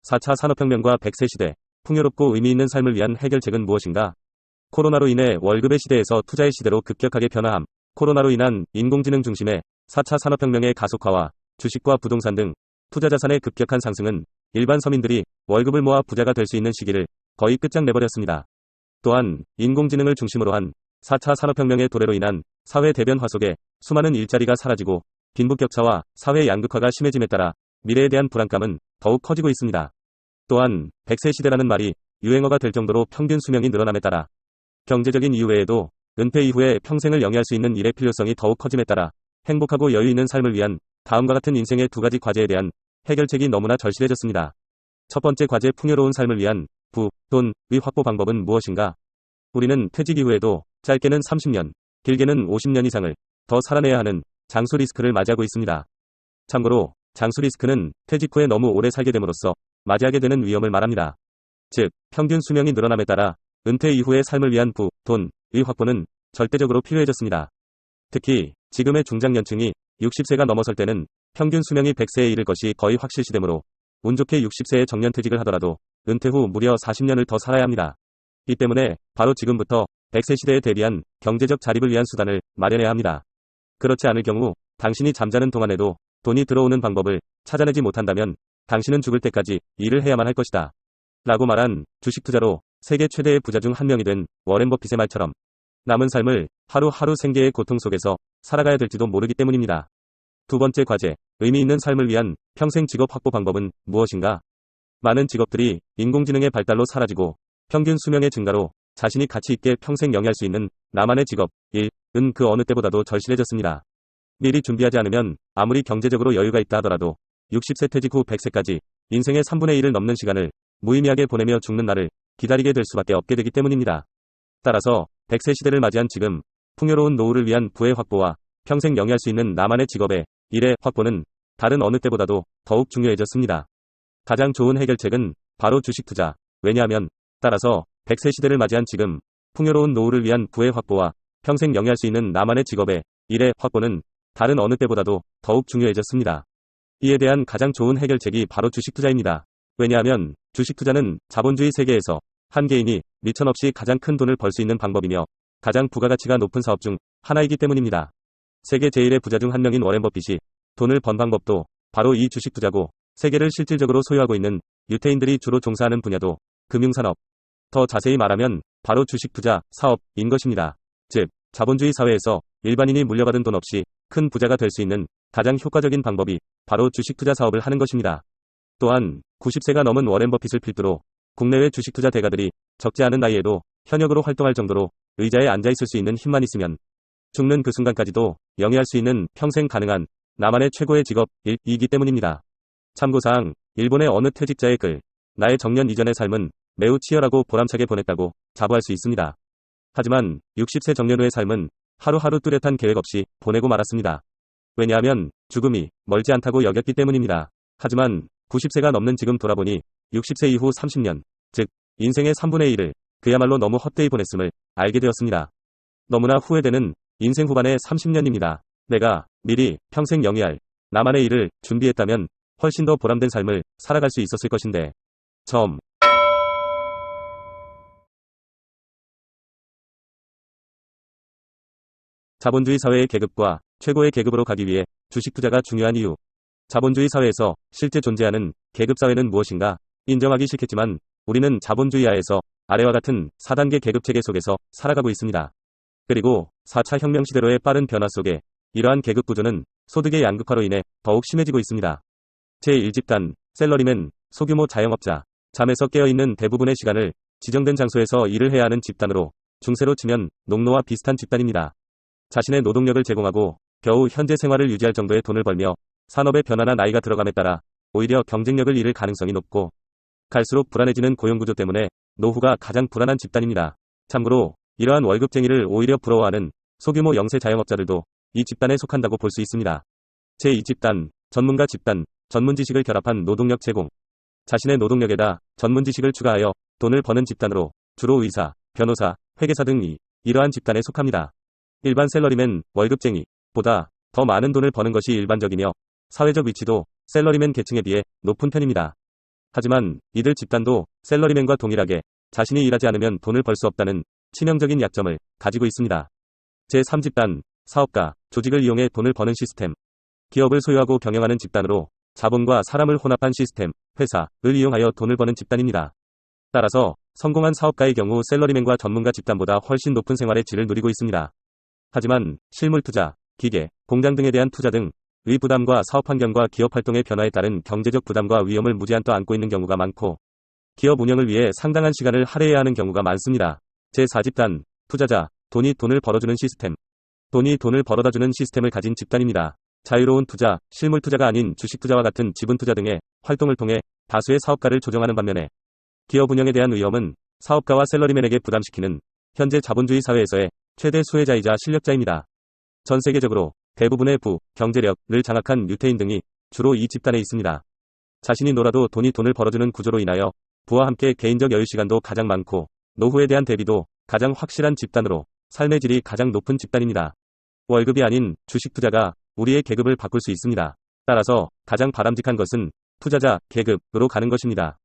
4차 산업혁명과 100세 시대, 풍요롭고 의미 있는 삶을 위한 해결책은 무엇인가? 코로나로 인해 월급의 시대에서 투자의 시대로 급격하게 변화함. 코로나로 인한 인공지능 중심의 4차 산업혁명의 가속화와 주식과 부동산 등 투자 자산의 급격한 상승은 일반 서민들이 월급을 모아 부자가 될 수 있는 시기를 거의 끝장내버렸습니다. 또한 인공지능을 중심으로 한 4차 산업혁명의 도래로 인한 사회 대변화 속에 수많은 일자리가 사라지고 빈부격차와 사회 양극화가 심해짐에 따라 미래에 대한 불안감은 더욱 커지고 있습니다. 또한 100세 시대라는 말이 유행어가 될 정도로 평균 수명이 늘어남에 따라 경제적인 이유 외에도 은퇴 이후에 평생을 영위할 수 있는 일의 필요성이 더욱 커짐에 따라 행복하고 여유 있는 삶을 위한 다음과 같은 인생의 두 가지 과제에 대한 해결책이 너무나 절실해졌습니다. 첫 번째 과제, 풍요로운 삶을 위한 돈의 확보 방법은 무엇인가? 우리는 퇴직 이후에도 짧게는 30년, 길게는 50년 이상을 더 살아내야 하는 장수 리스크를 맞이하고 있습니다. 참고로 장수 리스크는 퇴직 후에 너무 오래 살게 됨으로써 맞이하게 되는 위험을 말합니다. 즉, 평균 수명이 늘어남에 따라 은퇴 이후의 삶을 위한 돈의 확보는 절대적으로 필요해졌습니다. 특히 지금의 중장년층이 60세가 넘어설 때는 평균 수명이 100세에 이를 것이 거의 확실시되므로 운 좋게 60세에 정년퇴직을 하더라도 은퇴 후 무려 40년을 더 살아야 합니다. 이 때문에 바로 지금부터 100세 시대에 대비한 경제적 자립을 위한 수단을 마련해야 합니다. 그렇지 않을 경우 당신이 잠자는 동안에도 돈이 들어오는 방법을 찾아내지 못한다면 당신은 죽을 때까지 일을 해야만 할 것이다. 라고 말한 주식 투자로 세계 최대의 부자 중 한 명이 된 워렌 버핏의 말처럼 남은 삶을 하루하루 생계의 고통 속에서 살아가야 될지도 모르기 때문입니다. 두 번째 과제, 의미 있는 삶을 위한 평생 직업 확보 방법은 무엇인가? 많은 직업들이 인공지능의 발달로 사라지고 평균 수명의 증가로 자신이 가치 있게 평생 영위할 수 있는 나만의 직업, 일은 그 어느 때보다도 절실해졌습니다. 미리 준비하지 않으면 아무리 경제적으로 여유가 있다 하더라도 60세 퇴직 후 100세까지 인생의 3분의 1을 넘는 시간을 무의미하게 보내며 죽는 날을 기다리게 될 수밖에 없게 되기 때문입니다. 따라서 100세 시대를 맞이한 지금 풍요로운 노후를 위한 부의 확보와 평생 영위할 수 있는 나만의 직업의 일의 확보는 다른 어느 때보다도 더욱 중요해졌습니다. 가장 좋은 해결책은 바로 주식 투자. 왜냐하면 따라서 100세 시대를 맞이한 지금 풍요로운 노후를 위한 부의 확보와 평생 영위할 수 있는 나만의 직업의 일의 확보는 다른 어느 때보다도 더욱 중요해졌습니다. 이에 대한 가장 좋은 해결책이 바로 주식 투자입니다. 왜냐하면 주식 투자는 자본주의 세계에서 한 개인이 미천 없이 가장 큰 돈을 벌 수 있는 방법이며 가장 부가가치가 높은 사업 중 하나이기 때문입니다. 세계 제1의 부자 중 한 명인 워렌 버핏이 돈을 번 방법도 바로 이 주식 투자고, 세계를 실질적으로 소유하고 있는 유태인들이 주로 종사하는 분야도 금융산업, 더 자세히 말하면 바로 주식 투자 사업인 것입니다. 즉, 자본주의 사회에서 일반인이 물려받은 돈 없이 큰 부자가 될 수 있는 가장 효과적인 방법이 바로 주식 투자 사업을 하는 것입니다. 또한 90세가 넘은 워렌 버핏을 필두로 국내외 주식 투자 대가들이 적지 않은 나이에도 현역으로 활동할 정도로 의자에 앉아 있을 수 있는 힘만 있으면 죽는 그 순간까지도 영위할 수 있는 평생 가능한 나만의 최고의 직업이기 때문입니다. 참고사항, 일본의 어느 퇴직자의 글, 나의 정년 이전의 삶은 매우 치열하고 보람차게 보냈다고 자부할 수 있습니다. 하지만 60세 정년 후의 삶은 하루하루 뚜렷한 계획 없이 보내고 말았습니다. 왜냐하면 죽음이 멀지 않다고 여겼기 때문입니다. 하지만 90세가 넘는 지금 돌아보니 60세 이후 30년, 즉 인생의 3분의 1을 그야말로 너무 헛되이 보냈음을 알게 되었습니다. 너무나 후회되는 인생 후반의 30년입니다. 내가 미리 평생 영위할 나만의 일을 준비했다면 훨씬 더 보람된 삶을 살아갈 수 있었을 것인데. 자본주의 사회의 계급과 최고의 계급으로 가기 위해 주식 투자가 중요한 이유. 자본주의 사회에서 실제 존재하는 계급사회는 무엇인가? 인정하기 싫겠지만 우리는 자본주의 하에서 아래와 같은 4단계 계급체계 속에서 살아가고 있습니다. 그리고 4차 혁명 시대로의 빠른 변화 속에 이러한 계급 구조는 소득의 양극화로 인해 더욱 심해지고 있습니다. 제1집단, 셀러리맨, 소규모 자영업자, 잠에서 깨어있는 대부분의 시간을 지정된 장소에서 일을 해야 하는 집단으로 중세로 치면 농노와 비슷한 집단입니다. 자신의 노동력을 제공하고 겨우 현재 생활을 유지할 정도의 돈을 벌며 산업의 변화나 나이가 들어감에 따라 오히려 경쟁력을 잃을 가능성이 높고 갈수록 불안해지는 고용구조 때문에 노후가 가장 불안한 집단입니다. 참고로 이러한 월급쟁이를 오히려 부러워하는 소규모 영세 자영업자들도 이 집단에 속한다고 볼 수 있습니다. 제2집단, 전문가 집단, 전문 지식을 결합한 노동력 제공. 자신의 노동력에다 전문 지식을 추가하여 돈을 버는 집단으로 주로 의사, 변호사, 회계사 등이 이러한 집단에 속합니다. 일반 셀러리맨, 월급쟁이보다 더 많은 돈을 버는 것이 일반적이며 사회적 위치도 셀러리맨 계층에 비해 높은 편입니다. 하지만 이들 집단도 셀러리맨과 동일하게 자신이 일하지 않으면 돈을 벌 수 없다는 치명적인 약점을 가지고 있습니다. 제3집단, 사업가, 조직을 이용해 돈을 버는 시스템. 기업을 소유하고 경영하는 집단으로 자본과 사람을 혼합한 시스템, 회사를 이용하여 돈을 버는 집단입니다. 따라서 성공한 사업가의 경우 셀러리맨과 전문가 집단보다 훨씬 높은 생활의 질을 누리고 있습니다. 하지만 실물 투자, 기계, 공장 등에 대한 투자 등의 부담과 사업 환경과 기업 활동의 변화에 따른 경제적 부담과 위험을 무제한 떠안고 있는 경우가 많고 기업 운영을 위해 상당한 시간을 할애해야 하는 경우가 많습니다. 제4집단, 투자자, 돈이 돈을 벌어주는 시스템. 돈이 돈을 벌어다주는 시스템을 가진 집단입니다. 자유로운 투자, 실물 투자가 아닌 주식 투자와 같은 지분 투자 등의 활동을 통해 다수의 사업가를 조정하는 반면에 기업 운영에 대한 위험은 사업가와 셀러리맨에게 부담시키는 현재 자본주의 사회에서의 최대 수혜자이자 실력자입니다. 전 세계적으로 대부분의 부, 경제력을 장악한 유태인 등이 주로 이 집단에 있습니다. 자신이 놀아도 돈이 돈을 벌어주는 구조로 인하여 부와 함께 개인적 여유 시간도 가장 많고 노후에 대한 대비도 가장 확실한 집단으로 삶의 질이 가장 높은 집단입니다. 월급이 아닌 주식 투자가 우리의 계급을 바꿀 수 있습니다. 따라서 가장 바람직한 것은 투자자 계급으로 가는 것입니다.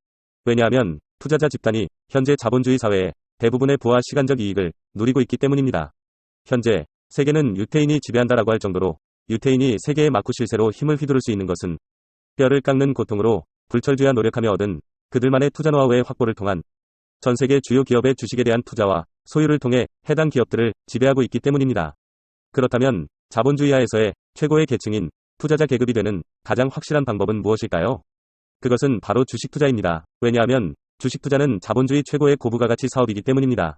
왜냐하면 투자자 집단이 현재 자본주의 사회에 대부분의 부와 시간적 이익을 누리고 있기 때문입니다. 현재 세계는 유태인이 지배한다라고 할 정도로 유태인이 세계의 마쿠 실세로 힘을 휘두를 수 있는 것은 뼈를 깎는 고통으로 불철주야 노력하며 얻은 그들만의 투자 노하우의 확보를 통한 전 세계 주요 기업의 주식에 대한 투자와 소유를 통해 해당 기업들을 지배하고 있기 때문입니다. 그렇다면 자본주의 하에서의 최고의 계층인 투자자 계급이 되는 가장 확실한 방법은 무엇일까요? 그것은 바로 주식 투자입니다. 왜냐하면 주식 투자는 자본주의 최고의 고부가가치 사업이기 때문입니다.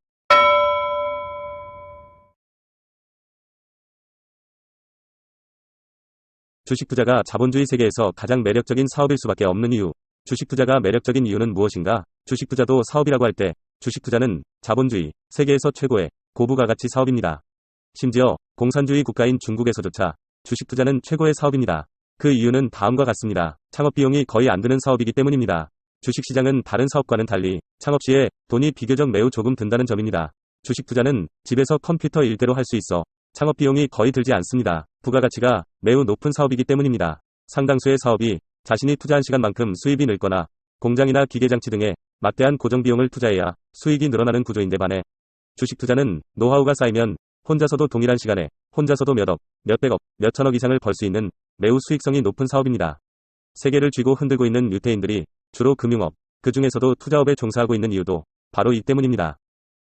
주식 투자가 자본주의 세계에서 가장 매력적인 사업일 수밖에 없는 이유. 주식 투자가 매력적인 이유는 무엇인가? 주식 투자도 사업이라고 할 때 주식 투자는 자본주의 세계에서 최고의 고부가가치 사업입니다. 심지어 공산주의 국가인 중국에서조차 주식 투자는 최고의 사업입니다. 그 이유는 다음과 같습니다. 창업 비용이 거의 안 드는 사업이기 때문입니다. 주식시장은 다른 사업과는 달리 창업 시에 돈이 비교적 매우 조금 든다는 점입니다. 주식 투자는 집에서 컴퓨터 일대로 할 수 있어 창업 비용이 거의 들지 않습니다. 부가가치가 매우 높은 사업이기 때문입니다. 상당수의 사업이 자신이 투자한 시간만큼 수입이 늘거나 공장이나 기계장치 등에 막대한 고정 비용을 투자해야 수익이 늘어나는 구조인데 반해 주식 투자는 노하우가 쌓이면 혼자서도 동일한 시간에 혼자서도 몇억, 몇백억, 몇천억 이상을 벌 수 있는 매우 수익성이 높은 사업입니다. 세계를 쥐고 흔들고 있는 유태인들이 주로 금융업, 그 중에서도 투자업에 종사하고 있는 이유도 바로 이 때문입니다.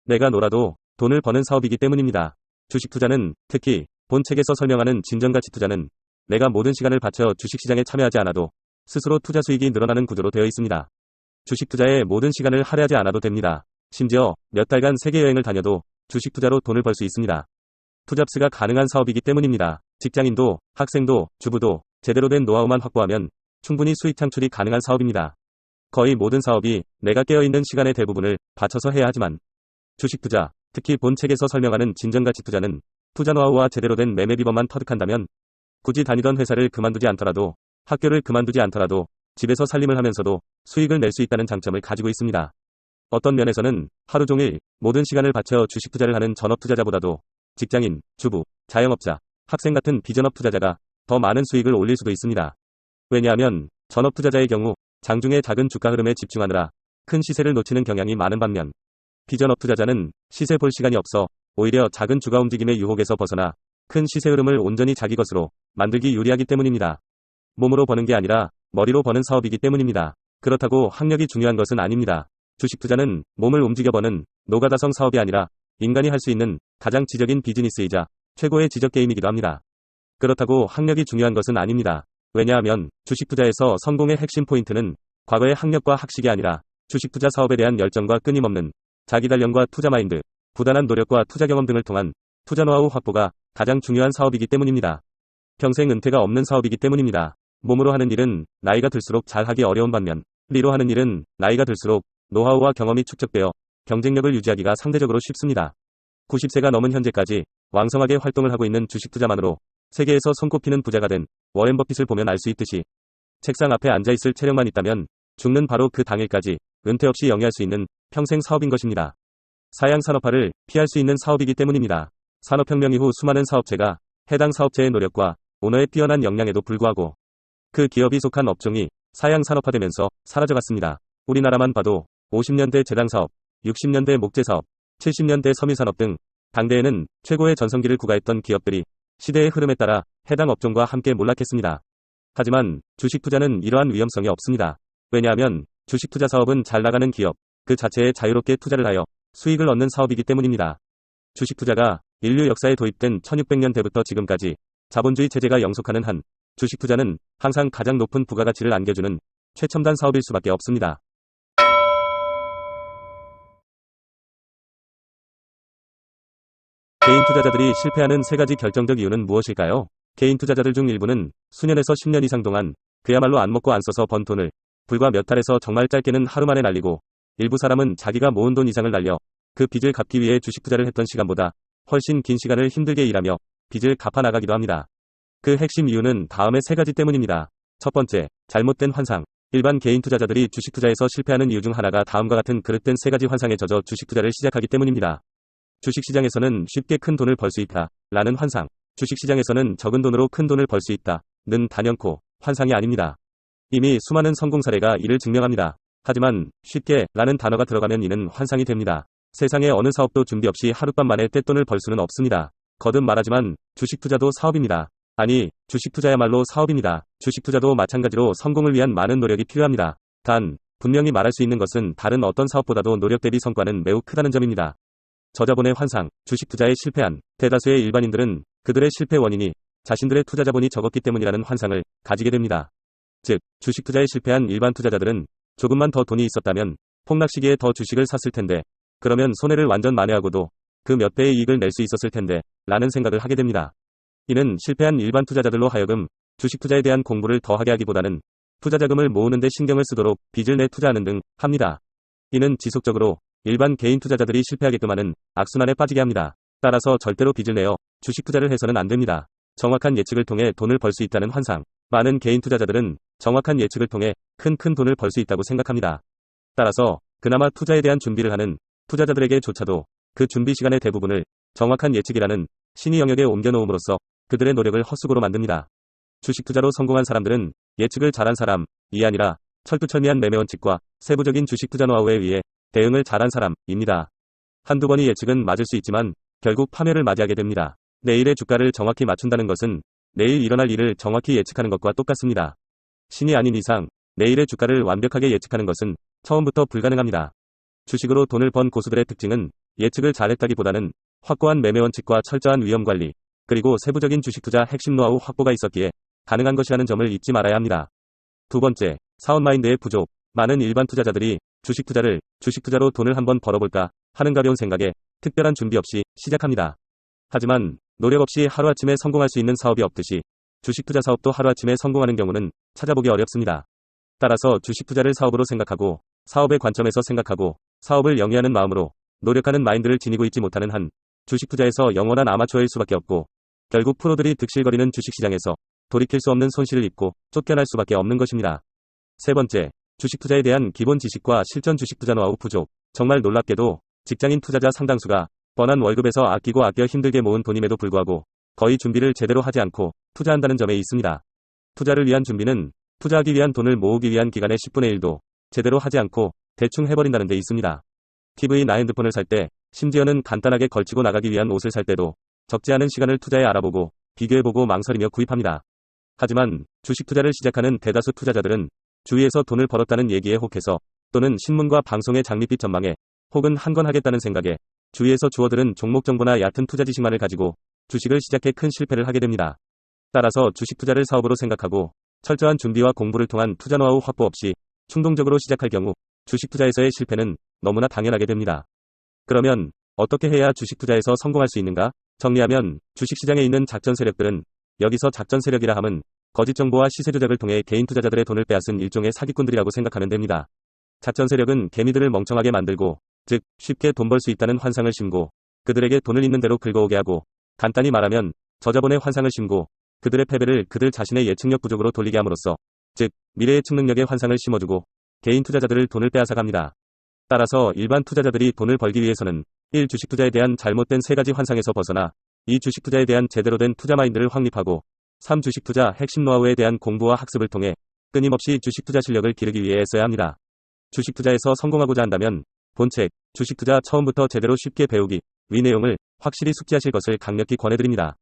내가 놀아도 돈을 버는 사업이기 때문입니다. 주식 투자는 특히 본 책에서 설명하는 진정가치 투자는 내가 모든 시간을 바쳐 주식시장에 참여하지 않아도 스스로 투자 수익이 늘어나는 구조로 되어 있습니다. 주식 투자에 모든 시간을 할애하지 않아도 됩니다. 심지어 몇 달간 세계 여행을 다녀도 주식 투자로 돈을 벌 수 있습니다. 투잡스가 가능한 사업이기 때문입니다. 직장인도, 학생도, 주부도 제대로 된 노하우만 확보하면 충분히 수익 창출이 가능한 사업입니다. 거의 모든 사업이 내가 깨어있는 시간의 대부분을 바쳐서 해야 하지만 주식 투자, 특히 본 책에서 설명하는 진정가치 투자는 투자 노하우와 제대로 된 매매 비법만 터득한다면 굳이 다니던 회사를 그만두지 않더라도 학교를 그만두지 않더라도 집에서 살림을 하면서도 수익을 낼 수 있다는 장점을 가지고 있습니다. 어떤 면에서는 하루 종일 모든 시간을 바쳐 주식 투자를 하는 전업 투자자보다도 직장인, 주부, 자영업자, 학생 같은 비전업 투자자가 더 많은 수익을 올릴 수도 있습니다. 왜냐하면 전업 투자자의 경우 장중의 작은 주가 흐름에 집중하느라 큰 시세를 놓치는 경향이 많은 반면 비전업 투자자는 시세 볼 시간이 없어 오히려 작은 주가 움직임의 유혹에서 벗어나 큰 시세 흐름을 온전히 자기 것으로 만들기 유리하기 때문입니다. 몸으로 버는 게 아니라 머리로 버는 사업이기 때문입니다. 그렇다고 학력이 중요한 것은 아닙니다. 주식 투자는 몸을 움직여 버는 노가다성 사업이 아니라 인간이 할 수 있는 가장 지적인 비즈니스이자 최고의 지적 게임이기도 합니다. 그렇다고 학력이 중요한 것은 아닙니다. 왜냐하면 주식 투자에서 성공의 핵심 포인트는 과거의 학력과 학식이 아니라 주식 투자 사업에 대한 열정과 끊임없는 자기 단련과 투자 마인드, 부단한 노력과 투자 경험 등을 통한 투자 노하우 확보가 가장 중요한 사업이기 때문입니다. 평생 은퇴가 없는 사업이기 때문입니다. 몸으로 하는 일은 나이가 들수록 잘하기 어려운 반면 리로 하는 일은 나이가 들수록 노하우와 경험이 축적되어 경쟁력을 유지하기가 상대적으로 쉽습니다. 90세가 넘은 현재까지 왕성하게 활동을 하고 있는 주식 투자만으로 세계에서 손꼽히는 부자가 된 워렌 버핏을 보면 알 수 있듯이 책상 앞에 앉아있을 체력만 있다면 죽는 바로 그 당일까지 은퇴 없이 영위할 수 있는 평생 사업인 것입니다. 사양 산업화를 피할 수 있는 사업이기 때문입니다. 산업혁명 이후 수많은 사업체가 해당 사업체의 노력과 오너의 뛰어난 역량에도 불구하고 그 기업이 속한 업종이 사양 산업화되면서 사라져갔습니다. 우리나라만 봐도 50년대 제당사업, 60년대 목재사업, 70년대 섬유산업 등 당대에는 최고의 전성기를 구가했던 기업들이 시대의 흐름에 따라 해당 업종과 함께 몰락했습니다. 하지만 주식 투자는 이러한 위험성이 없습니다. 왜냐하면 주식 투자 사업은 잘 나가는 기업 그 자체에 자유롭게 투자를 하여 수익을 얻는 사업이기 때문입니다. 주식 투자가 인류 역사에 도입된 1600년대부터 지금까지 자본주의 체제가 영속하는 한 주식 투자는 항상 가장 높은 부가가치를 안겨주는 최첨단 사업일 수밖에 없습니다. 개인 투자자들이 실패하는 세 가지 결정적 이유는 무엇일까요? 개인 투자자들 중 일부는 수년에서 10년 이상 동안 그야말로 안 먹고 안 써서 번 돈을 불과 몇 달에서 정말 짧게는 하루 만에 날리고, 일부 사람은 자기가 모은 돈 이상을 날려 그 빚을 갚기 위해 주식 투자를 했던 시간보다 훨씬 긴 시간을 힘들게 일하며 빚을 갚아 나가기도 합니다. 그 핵심 이유는 다음의 세 가지 때문입니다. 첫 번째, 잘못된 환상. 일반 개인 투자자들이 주식 투자에서 실패하는 이유 중 하나가 다음과 같은 그릇된 세 가지 환상에 젖어 주식 투자를 시작하기 때문입니다. 주식시장에서는 쉽게 큰 돈을 벌 수 있다 라는 환상. 주식시장에서는 적은 돈으로 큰 돈을 벌 수 있다 는 단연코 환상이 아닙니다. 이미 수많은 성공 사례가 이를 증명합니다. 하지만 쉽게 라는 단어가 들어가면 이는 환상이 됩니다. 세상의 어느 사업도 준비 없이 하룻밤 만에 떼돈을 벌 수는 없습니다. 거듭 말하지만 주식 투자도 사업입니다. 아니, 주식 투자야말로 사업입니다. 주식 투자도 마찬가지로 성공을 위한 많은 노력이 필요합니다. 단, 분명히 말할 수 있는 것은 다른 어떤 사업보다도 노력 대비 성과는 매우 크다는 점입니다. 저자본의 환상, 주식 투자에 실패한 대다수의 일반인들은 그들의 실패 원인이 자신들의 투자 자본이 적었기 때문이라는 환상을 가지게 됩니다. 즉, 주식 투자에 실패한 일반 투자자들은 조금만 더 돈이 있었다면 폭락 시기에 더 주식을 샀을 텐데, 그러면 손해를 완전 만회하고도 그 몇 배의 이익을 낼 수 있었을 텐데 라는 생각을 하게 됩니다. 이는 실패한 일반 투자자들로 하여금 주식 투자에 대한 공부를 더 하게 하기보다는 투자 자금을 모으는 데 신경을 쓰도록 빚을 내 투자하는 등 합니다. 이는 지속적으로 일반 개인 투자자들이 실패하게끔 하는 악순환에 빠지게 합니다. 따라서 절대로 빚을 내어 주식 투자를 해서는 안 됩니다. 정확한 예측을 통해 돈을 벌 수 있다는 환상. 많은 개인 투자자들은 정확한 예측을 통해 큰 돈을 벌 수 있다고 생각합니다. 따라서 그나마 투자에 대한 준비를 하는 투자자들에게조차도 그 준비 시간의 대부분을 정확한 예측이라는 신의 영역에 옮겨놓음으로써 그들의 노력을 헛수고로 만듭니다. 주식 투자로 성공한 사람들은 예측을 잘한 사람이 아니라 철두철미한 매매 원칙과 세부적인 주식 투자 노하우에 의해 대응을 잘한 사람입니다. 한두 번의 예측은 맞을 수 있지만 결국 파멸을 맞이하게 됩니다. 내일의 주가를 정확히 맞춘다는 것은 내일 일어날 일을 정확히 예측하는 것과 똑같습니다. 신이 아닌 이상 내일의 주가를 완벽하게 예측하는 것은 처음부터 불가능합니다. 주식으로 돈을 번 고수들의 특징은 예측을 잘했다기보다는 확고한 매매 원칙과 철저한 위험 관리, 그리고 세부적인 주식 투자 핵심 노하우 확보가 있었기에 가능한 것이라는 점을 잊지 말아야 합니다. 두 번째, 사원 마인드의 부족. 많은 일반 투자자들이 주식 투자로 돈을 한번 벌어볼까 하는 가벼운 생각에 특별한 준비 없이 시작합니다. 하지만 노력 없이 하루아침에 성공할 수 있는 사업이 없듯이 주식 투자 사업도 하루아침에 성공하는 경우는 찾아보기 어렵습니다. 따라서 주식 투자를 사업으로 생각하고 사업의 관점에서 생각하고 사업을 영위하는 마음으로 노력하는 마인드를 지니고 있지 못하는 한 주식 투자에서 영원한 아마추어일 수밖에 없고, 결국 프로들이 득실거리는 주식시장에서 돌이킬 수 없는 손실을 입고 쫓겨날 수밖에 없는 것입니다. 세 번째, 주식 투자에 대한 기본 지식과 실전 주식 투자 노하우 부족. 정말 놀랍게도 직장인 투자자 상당수가 뻔한 월급에서 아끼고 아껴 힘들게 모은 돈임에도 불구하고 거의 준비를 제대로 하지 않고 투자한다는 점에 있습니다. 투자를 위한 준비는 투자하기 위한 돈을 모으기 위한 기간의 10분의 1도 제대로 하지 않고 대충 해버린다는 데 있습니다. TV나 핸드폰을 살 때, 심지어는 간단하게 걸치고 나가기 위한 옷을 살 때도 적지 않은 시간을 투자에 알아보고 비교해보고 망설이며 구입합니다. 하지만 주식 투자를 시작하는 대다수 투자자들은 주위에서 돈을 벌었다는 얘기에 혹해서, 또는 신문과 방송의 장밋빛 전망에, 혹은 한 건 하겠다는 생각에 주위에서 주워들은 종목 정보나 얕은 투자 지식만을 가지고 주식을 시작해 큰 실패를 하게 됩니다. 따라서 주식 투자를 사업으로 생각하고 철저한 준비와 공부를 통한 투자 노하우 확보 없이 충동적으로 시작할 경우 주식 투자에서의 실패는 너무나 당연하게 됩니다. 그러면 어떻게 해야 주식 투자에서 성공할 수 있는가? 정리하면 주식시장에 있는 작전 세력들은, 여기서 작전 세력이라 함은 거짓 정보와 시세 조작을 통해 개인 투자자들의 돈을 빼앗은 일종의 사기꾼들이라고 생각하면 됩니다. 작전 세력은 개미들을 멍청하게 만들고, 즉 쉽게 돈 벌 수 있다는 환상을 심고 그들에게 돈을 있는 대로 긁어오게 하고, 간단히 말하면 저자본의 환상을 심고 그들의 패배를 그들 자신의 예측력 부족으로 돌리게 함으로써, 즉 미래 예측 능력의 환상을 심어주고 개인 투자자들을 돈을 빼앗아갑니다. 따라서 일반 투자자들이 돈을 벌기 위해서는 1. 주식 투자에 대한 잘못된 세 가지 환상에서 벗어나 2. 주식 투자에 대한 제대로 된 투자 마인드를 확립하고 3. 주식 투자 핵심 노하우에 대한 공부와 학습을 통해 끊임없이 주식 투자 실력을 기르기 위해 써야 합니다. 주식 투자에서 성공하고자 한다면 본책 주식 투자 처음부터 제대로 쉽게 배우기 위 내용을 확실히 숙지하실 것을 강력히 권해드립니다.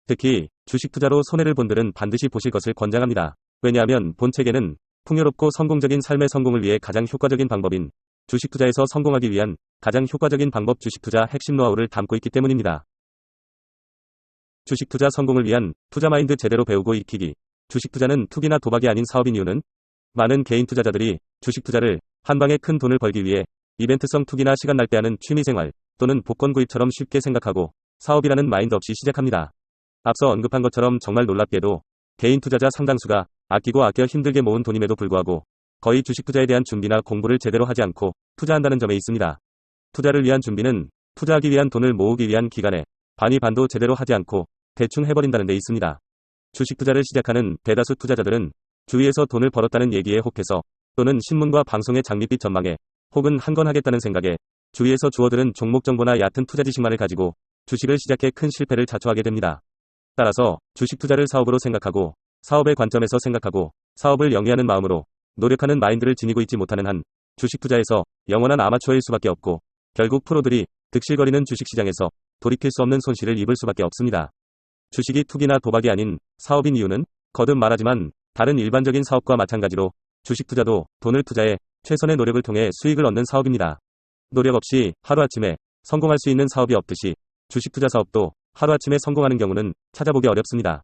특히 주식 투자로 손해를 본들은 반드시 보실 것을 권장합니다. 왜냐하면 본책에는 풍요롭고 성공적인 삶의 성공을 위해 가장 효과적인 방법인 주식 투자에서 성공하기 위한 가장 효과적인 방법 주식 투자 핵심 노하우를 담고 있기 때문입니다. 주식 투자 성공을 위한 투자 마인드 제대로 배우고 익히기. 주식 투자는 투기나 도박이 아닌 사업인 이유는 많은 개인 투자자들이 주식 투자를 한 방에 큰 돈을 벌기 위해 이벤트성 투기나 시간 날 빼하는 취미생활 또는 복권 구입처럼 쉽게 생각하고 사업이라는 마인드 없이 시작합니다. 앞서 언급한 것처럼 정말 놀랍게도 개인 투자자 상당수가 아끼고 아껴 힘들게 모은 돈임에도 불구하고 거의 주식 투자에 대한 준비나 공부를 제대로 하지 않고 투자한다는 점에 있습니다. 투자를 위한 준비는 투자하기 위한 돈을 모으기 위한 기간에 반이 반도 제대로 하지 않고 대충 해버린다는 데 있습니다. 주식 투자를 시작하는 대다수 투자자들은 주위에서 돈을 벌었다는 얘기에 혹해서 또는 신문과 방송의 장밋빛 전망에 혹은 한 건 하겠다는 생각에 주위에서 주어들은 종목 정보나 얕은 투자 지식만을 가지고 주식을 시작해 큰 실패를 자초하게 됩니다. 따라서 주식 투자를 사업으로 생각하고 사업의 관점에서 생각하고 사업을 영위하는 마음으로 노력하는 마인드를 지니고 있지 못하는 한 주식 투자에서 영원한 아마추어일 수밖에 없고 결국 프로들이 득실거리는 주식시장에서 돌이킬 수 없는 손실을 입을 수밖에 없습니다. 주식이 투기나 도박이 아닌 사업인 이유는 거듭 말하지만 다른 일반적인 사업과 마찬가지로 주식 투자도 돈을 투자해 최선의 노력을 통해 수익을 얻는 사업입니다. 노력 없이 하루아침에 성공할 수 있는 사업이 없듯이 주식 투자 사업도 하루아침에 성공하는 경우는 찾아보기 어렵습니다.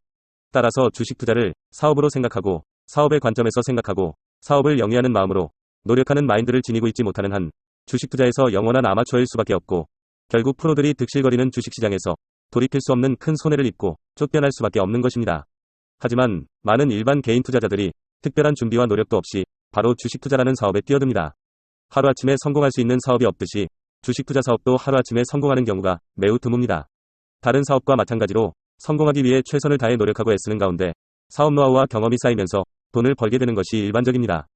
따라서 주식 투자를 사업으로 생각하고 사업의 관점에서 생각하고 사업을 영위하는 마음으로 노력하는 마인드를 지니고 있지 못하는 한 주식 투자에서 영원한 아마추어일 수밖에 없고 결국 프로들이 득실거리는 주식시장에서 돌이킬 수 없는 큰 손해를 입고 쫓겨날 수밖에 없는 것입니다. 하지만 많은 일반 개인 투자자들이 특별한 준비와 노력도 없이 바로 주식 투자라는 사업에 뛰어듭니다. 하루아침에 성공할 수 있는 사업이 없듯이 주식 투자 사업도 하루아침에 성공하는 경우가 매우 드뭅니다. 다른 사업과 마찬가지로 성공하기 위해 최선을 다해 노력하고 애쓰는 가운데 사업 노하우와 경험이 쌓이면서 돈을 벌게 되는 것이 일반적입니다.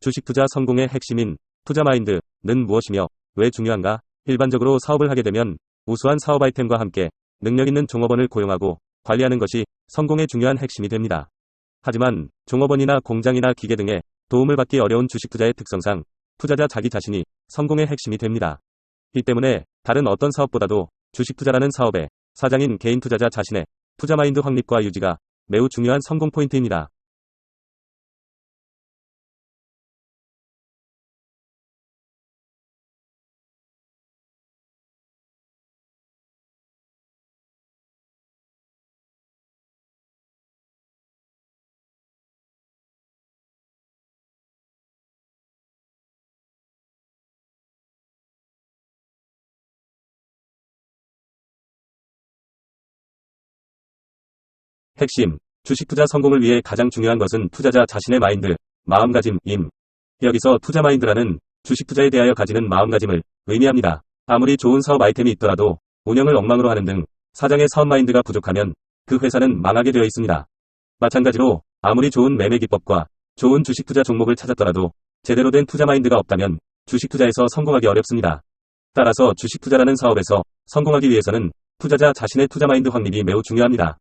주식 투자 성공의 핵심인 투자 마인드는 무엇이며 왜 중요한가? 일반적으로 사업을 하게 되면 우수한 사업 아이템과 함께 능력 있는 종업원을 고용하고 관리하는 것이 성공의 중요한 핵심이 됩니다. 하지만 종업원이나 공장이나 기계 등의 도움을 받기 어려운 주식 투자의 특성상 투자자 자기 자신이 성공의 핵심이 됩니다. 이 때문에 다른 어떤 사업보다도 주식 투자라는 사업의 사장인 개인 투자자 자신의 투자 마인드 확립과 유지가 매우 중요한 성공 포인트입니다. 핵심, 주식 투자 성공을 위해 가장 중요한 것은 투자자 자신의 마인드, 마음가짐임. 여기서 투자 마인드라는 주식 투자에 대하여 가지는 마음가짐을 의미합니다. 아무리 좋은 사업 아이템이 있더라도 운영을 엉망으로 하는 등 사장의 사업 마인드가 부족하면 그 회사는 망하게 되어 있습니다. 마찬가지로 아무리 좋은 매매 기법과 좋은 주식 투자 종목을 찾았더라도 제대로 된 투자 마인드가 없다면 주식 투자에서 성공하기 어렵습니다. 따라서 주식 투자라는 사업에서 성공하기 위해서는 투자자 자신의 투자 마인드 확립이 매우 중요합니다.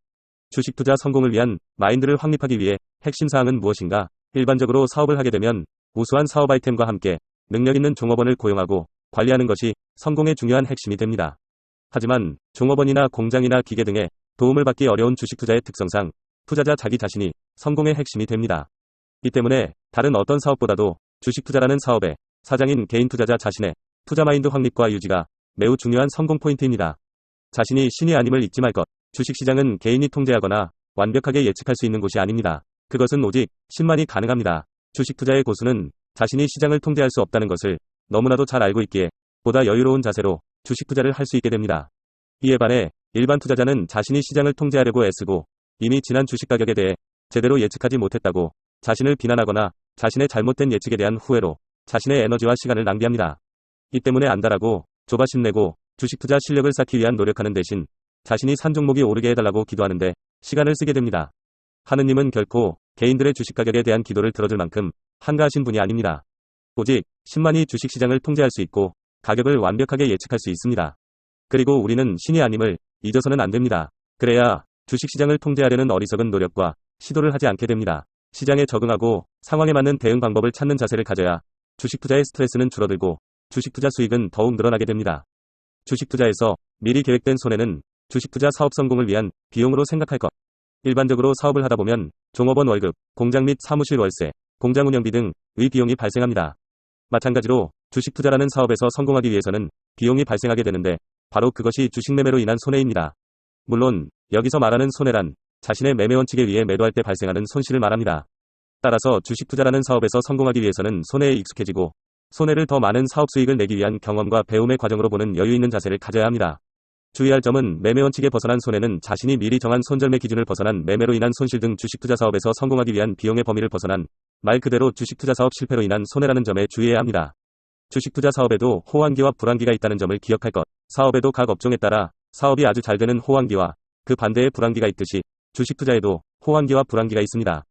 주식 투자 성공을 위한 마인드를 확립하기 위해 핵심 사항은 무엇인가? 일반적으로 사업을 하게 되면 우수한 사업 아이템과 함께 능력 있는 종업원을 고용하고 관리하는 것이 성공의 중요한 핵심이 됩니다. 하지만 종업원이나 공장이나 기계 등의 도움을 받기 어려운 주식 투자의 특성상 투자자 자기 자신이 성공의 핵심이 됩니다. 이 때문에 다른 어떤 사업보다도 주식 투자라는 사업의 사장인 개인 투자자 자신의 투자 마인드 확립과 유지가 매우 중요한 성공 포인트입니다. 자신이 신이 아님을 잊지 말 것. 주식시장은 개인이 통제하거나 완벽하게 예측할 수 있는 곳이 아닙니다. 그것은 오직 신만이 가능합니다. 주식 투자의 고수는 자신이 시장을 통제할 수 없다는 것을 너무나도 잘 알고 있기에 보다 여유로운 자세로 주식 투자를 할 수 있게 됩니다. 이에 반해 일반 투자자는 자신이 시장을 통제하려고 애쓰고 이미 지난 주식 가격에 대해 제대로 예측하지 못했다고 자신을 비난하거나 자신의 잘못된 예측에 대한 후회로 자신의 에너지와 시간을 낭비합니다. 이 때문에 안달하고 조바심 내고 주식 투자 실력을 쌓기 위한 노력하는 대신 자신이 산 종목이 오르게 해달라고 기도하는데 시간을 쓰게 됩니다. 하느님은 결코 개인들의 주식 가격에 대한 기도를 들어줄 만큼 한가하신 분이 아닙니다. 오직 신만이 주식시장을 통제할 수 있고 가격을 완벽하게 예측할 수 있습니다. 그리고 우리는 신이 아님을 잊어서는 안 됩니다. 그래야 주식시장을 통제하려는 어리석은 노력과 시도를 하지 않게 됩니다. 시장에 적응하고 상황에 맞는 대응 방법을 찾는 자세를 가져야 주식 투자의 스트레스는 줄어들고 주식 투자 수익은 더욱 늘어나게 됩니다. 주식 투자에서 미리 계획된 손해는 주식 투자 사업 성공을 위한 비용으로 생각할 것. 일반적으로 사업을 하다 보면 종업원 월급, 공장 및 사무실 월세, 공장 운영비 등의 비용이 발생합니다. 마찬가지로 주식 투자라는 사업에서 성공하기 위해서는 비용이 발생하게 되는데 바로 그것이 주식 매매로 인한 손해입니다. 물론 여기서 말하는 손해란 자신의 매매 원칙에 의해 매도할 때 발생하는 손실을 말합니다. 따라서 주식 투자라는 사업에서 성공하기 위해서는 손해에 익숙해지고 손해를 더 많은 사업 수익을 내기 위한 경험과 배움의 과정으로 보는 여유 있는 자세를 가져야 합니다. 주의할 점은 매매 원칙에 벗어난 손해는 자신이 미리 정한 손절매 기준을 벗어난 매매로 인한 손실 등 주식 투자 사업에서 성공하기 위한 비용의 범위를 벗어난 말 그대로 주식 투자 사업 실패로 인한 손해라는 점에 주의해야 합니다. 주식 투자 사업에도 호황기와 불황기가 있다는 점을 기억할 것. 사업에도 각 업종에 따라 사업이 아주 잘 되는 호황기와 그 반대의 불황기가 있듯이 주식 투자에도 호황기와 불황기가 있습니다.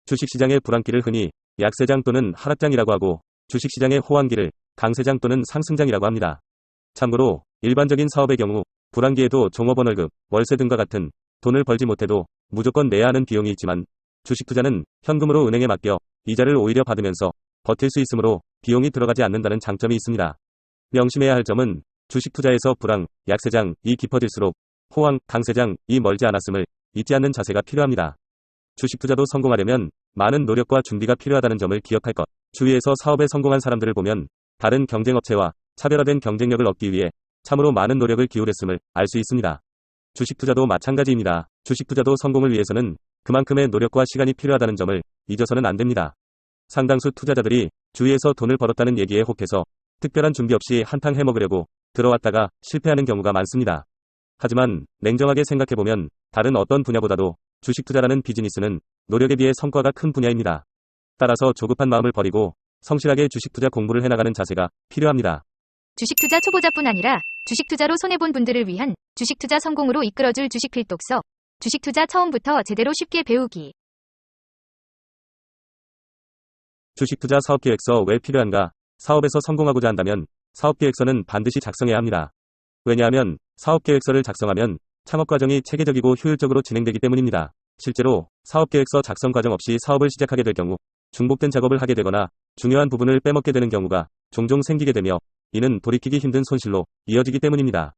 주식시장의 불황기를 흔히 약세장 또는 하락장이라고 하고 주식시장의 호황기를 강세장 또는 상승장이라고 합니다. 참고로 일반적인 사업의 경우 불황기에도 종업원 월급, 월세 등과 같은 돈을 벌지 못해도 무조건 내야 하는 비용이 있지만 주식 투자는 현금으로 은행에 맡겨 이자를 오히려 받으면서 버틸 수 있으므로 비용이 들어가지 않는다는 장점이 있습니다. 명심해야 할 점은 주식 투자에서 불황, 약세장이 깊어질수록 호황, 강세장이 멀지 않았음을 잊지 않는 자세가 필요합니다. 주식 투자도 성공하려면 많은 노력과 준비가 필요하다는 점을 기억할 것. 주위에서 사업에 성공한 사람들을 보면 다른 경쟁업체와 차별화된 경쟁력을 얻기 위해 참으로 많은 노력을 기울였음을 알 수 있습니다. 주식 투자도 마찬가지입니다. 주식 투자도 성공을 위해서는 그만큼의 노력과 시간이 필요하다는 점을 잊어서는 안 됩니다. 상당수 투자자들이 주위에서 돈을 벌었다는 얘기에 혹해서 특별한 준비 없이 한탕 해먹으려고 들어왔다가 실패하는 경우가 많습니다. 하지만 냉정하게 생각해보면 다른 어떤 분야보다도 주식 투자라는 비즈니스는 노력에 비해 성과가 큰 분야입니다. 따라서 조급한 마음을 버리고 성실하게 주식 투자 공부를 해나가는 자세가 필요합니다. 주식 투자 초보자뿐 아니라 주식 투자로 손해본 분들을 위한 주식 투자 성공으로 이끌어줄 주식 필독서. 주식 투자 처음부터 제대로 쉽게 배우기. 주식 투자 사업계획서 왜 필요한가? 사업에서 성공하고자 한다면 사업계획서는 반드시 작성해야 합니다. 왜냐하면 사업계획서를 작성하면 창업 과정이 체계적이고 효율적으로 진행되기 때문입니다. 실제로 사업계획서 작성 과정 없이 사업을 시작하게 될 경우 중복된 작업을 하게 되거나 중요한 부분을 빼먹게 되는 경우가 종종 생기게 되며 이는 돌이키기 힘든 손실로 이어지기 때문입니다.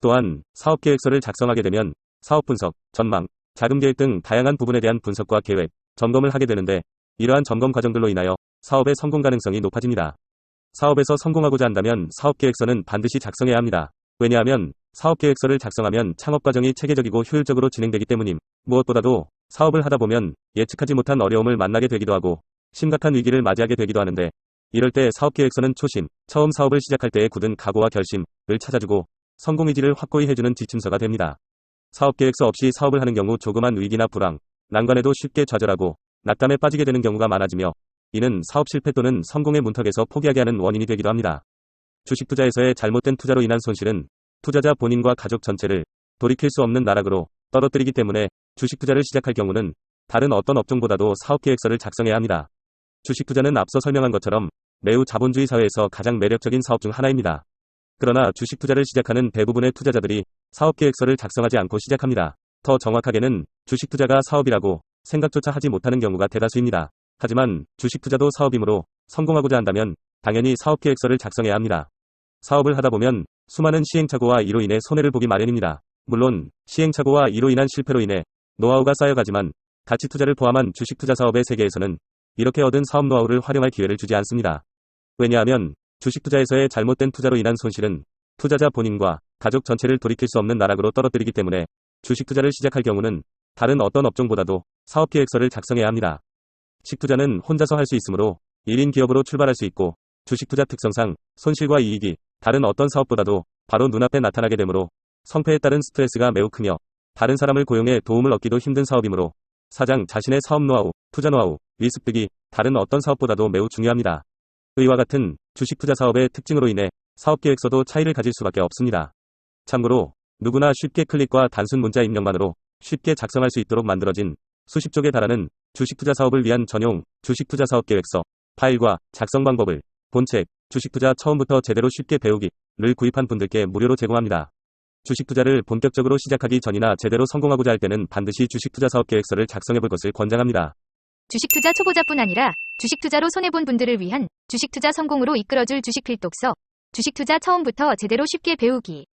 또한 사업계획서를 작성하게 되면 사업 분석, 전망, 자금 계획 등 다양한 부분에 대한 분석과 계획, 점검을 하게 되는데 이러한 점검 과정들로 인하여 사업의 성공 가능성이 높아집니다. 사업에서 성공하고자 한다면 사업계획서는 반드시 작성해야 합니다. 왜냐하면 사업계획서를 작성하면 창업 과정이 체계적이고 효율적으로 진행되기 때문임. 무엇보다도 사업을 하다 보면 예측하지 못한 어려움을 만나게 되기도 하고 심각한 위기를 맞이하게 되기도 하는데 이럴 때 사업계획서는 처음 사업을 시작할 때의 굳은 각오와 결심을 찾아주고 성공 의지를 확고히 해주는 지침서가 됩니다. 사업계획서 없이 사업을 하는 경우 조그만 위기나 불황, 난관에도 쉽게 좌절하고 낙담에 빠지게 되는 경우가 많아지며 이는 사업 실패 또는 성공의 문턱에서 포기하게 하는 원인이 되기도 합니다. 주식 투자에서의 잘못된 투자로 인한 손실은 투자자 본인과 가족 전체를 돌이킬 수 없는 나락으로 떨어뜨리기 때문에 주식 투자를 시작할 경우는 다른 어떤 업종보다도 사업계획서를 작성해야 합니다. 주식 투자는 앞서 설명한 것처럼 매우 자본주의 사회에서 가장 매력적인 사업 중 하나입니다. 그러나 주식 투자를 시작하는 대부분의 투자자들이 사업계획서를 작성하지 않고 시작합니다. 더 정확하게는 주식 투자가 사업이라고 생각조차 하지 못하는 경우가 대다수입니다. 하지만 주식 투자도 사업이므로 성공하고자 한다면 당연히 사업계획서를 작성해야 합니다. 사업을 하다 보면 수많은 시행착오와 이로 인해 손해를 보기 마련입니다. 물론 시행착오와 이로 인한 실패로 인해 노하우가 쌓여가지만 가치 투자를 포함한 주식 투자 사업의 세계에서는 이렇게 얻은 사업 노하우를 활용할 기회를 주지 않습니다. 왜냐하면 주식 투자에서의 잘못된 투자로 인한 손실은 투자자 본인과 가족 전체를 돌이킬 수 없는 나락으로 떨어뜨리기 때문에 주식 투자를 시작할 경우는 다른 어떤 업종보다도 사업계획서를 작성해야 합니다. 식투자는 혼자서 할 수 있으므로 1인 기업으로 출발할 수 있고 주식 투자 특성상 손실과 이익이 다른 어떤 사업보다도 바로 눈앞에 나타나게 되므로 성패에 따른 스트레스가 매우 크며 다른 사람을 고용해 도움을 얻기도 힘든 사업이므로 사장 자신의 사업 노하우, 투자 노하우, 위습득이 다른 어떤 사업보다도 매우 중요합니다. 이와 같은 주식 투자 사업의 특징으로 인해 사업계획서도 차이를 가질 수밖에 없습니다. 참고로 누구나 쉽게 클릭과 단순 문자 입력만으로 쉽게 작성할 수 있도록 만들어진 수십 쪽에 달하는 주식 투자 사업을 위한 전용 주식 투자 사업 계획서 파일과 작성 방법을 본책 주식 투자 처음부터 제대로 쉽게 배우기를 구입한 분들께 무료로 제공합니다. 주식 투자를 본격적으로 시작하기 전이나 제대로 성공하고자 할 때는 반드시 주식 투자 사업 계획서를 작성해 볼 것을 권장합니다. 주식 투자 초보자뿐 아니라 주식 투자로 손해본 분들을 위한 주식 투자 성공으로 이끌어줄 주식 필독서. 주식 투자 처음부터 제대로 쉽게 배우기.